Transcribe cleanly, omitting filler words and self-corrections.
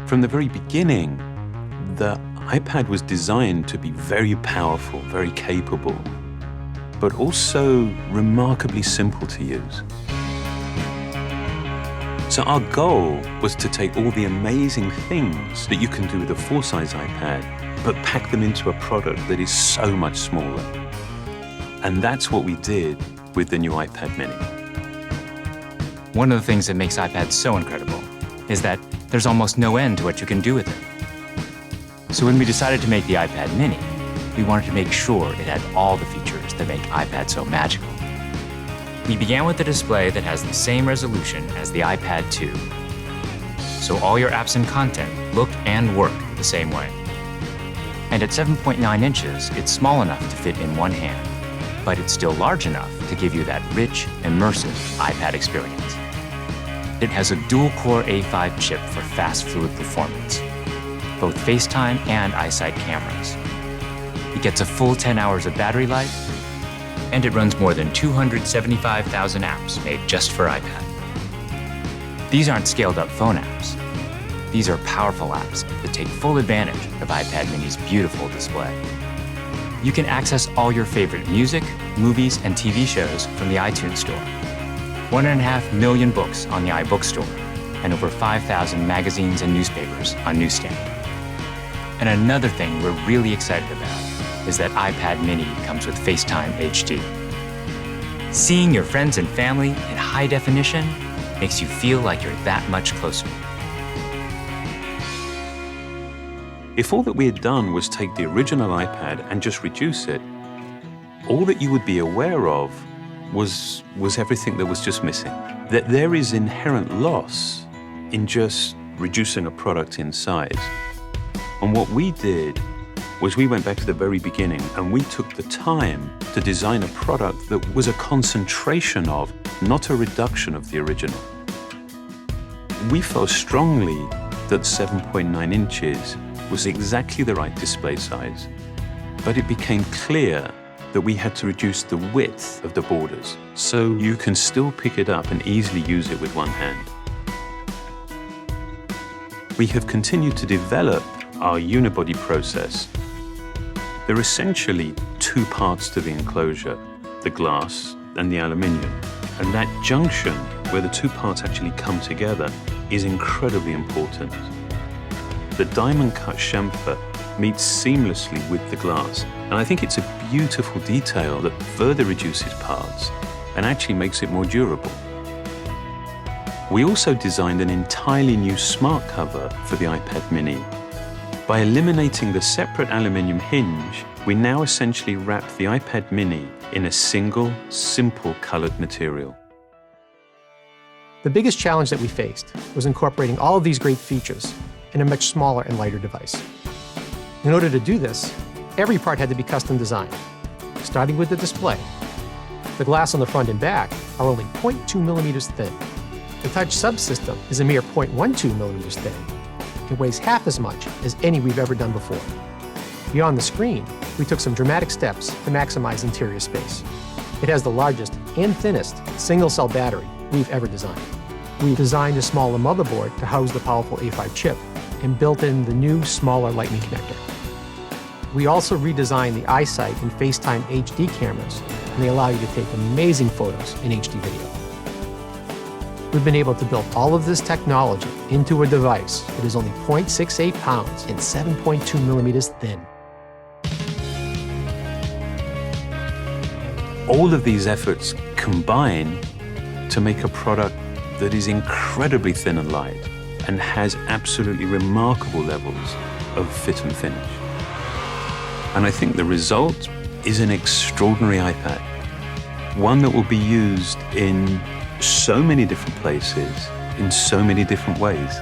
From the very beginning, the iPad was designed to be very powerful, very capable, but also remarkably simple to use. So our goal was to take all the amazing things that you can do with a full-size iPad, but pack them into a product that is so much smaller. And that's what we did with the new iPad mini. One of the things that makes iPads so incredible is that there's almost no end to what you can do with it. So when we decided to make the iPad mini, we wanted to make sure it had all the features that make iPad so magical. We began with a display that has the same resolution as the iPad 2. So all your apps and content look and work the same way. And at 7.9 inches, it's small enough to fit in one hand, but it's still large enough to give you that rich, immersive iPad experience. It has a dual-core A5 chip for fast, fluid performance, both FaceTime and iSight cameras. It gets a full 10 hours of battery life, and it runs more than 275,000 apps made just for iPad. These aren't scaled-up phone apps. These are powerful apps that take full advantage of iPad mini's beautiful display. You can access all your favorite music, movies, and TV shows from the iTunes Store. 1.5 million books on the iBook Store, and over 5,000 magazines and newspapers on Newsstand. And another thing we're really excited about is that iPad mini comes with FaceTime HD. Seeing your friends and family in high definition makes you feel like you're that much closer. If all that we had done was take the original iPad and just reduce it, all that you would be aware of was everything that was just missing. That there is inherent loss in just reducing a product in size. And what we did was we went back to the very beginning and we took the time to design a product that was a concentration of, not a reduction of the original. We felt strongly that 7.9 inches was exactly the right display size, but it became clear that we had to reduce the width of the borders so you can still pick it up and easily use it with one hand. We have continued to develop our unibody process. There are essentially two parts to the enclosure, the glass and the aluminium. And that junction, where the two parts actually come together, is incredibly important. The diamond-cut chamfer meets seamlessly with the glass, and I think it's a beautiful detail that further reduces parts and actually makes it more durable. We also designed an entirely new smart cover for the iPad mini. By eliminating the separate aluminium hinge, we now essentially wrap the iPad mini in a single, simple colored material. The biggest challenge that we faced was incorporating all of these great features in a much smaller and lighter device. In order to do this, every part had to be custom designed, starting with the display. The glass on the front and back are only 0.2 millimeters thin. The touch subsystem is a mere 0.12 millimeters thin. It weighs half as much as any we've ever done before. Beyond the screen, we took some dramatic steps to maximize interior space. It has the largest and thinnest single-cell battery we've ever designed. We've designed a smaller motherboard to house the powerful A5 chip and built in the new, smaller Lightning connector. We also redesigned the iSight and FaceTime HD cameras, and they allow you to take amazing photos in HD video. We've been able to build all of this technology into a device that is only 0.68 pounds and 7.2 millimeters thin. All of these efforts combine to make a product that is incredibly thin and light and has absolutely remarkable levels of fit and finish. And I think the result is an extraordinary iPad, one that will be used in so many different places, in so many different ways.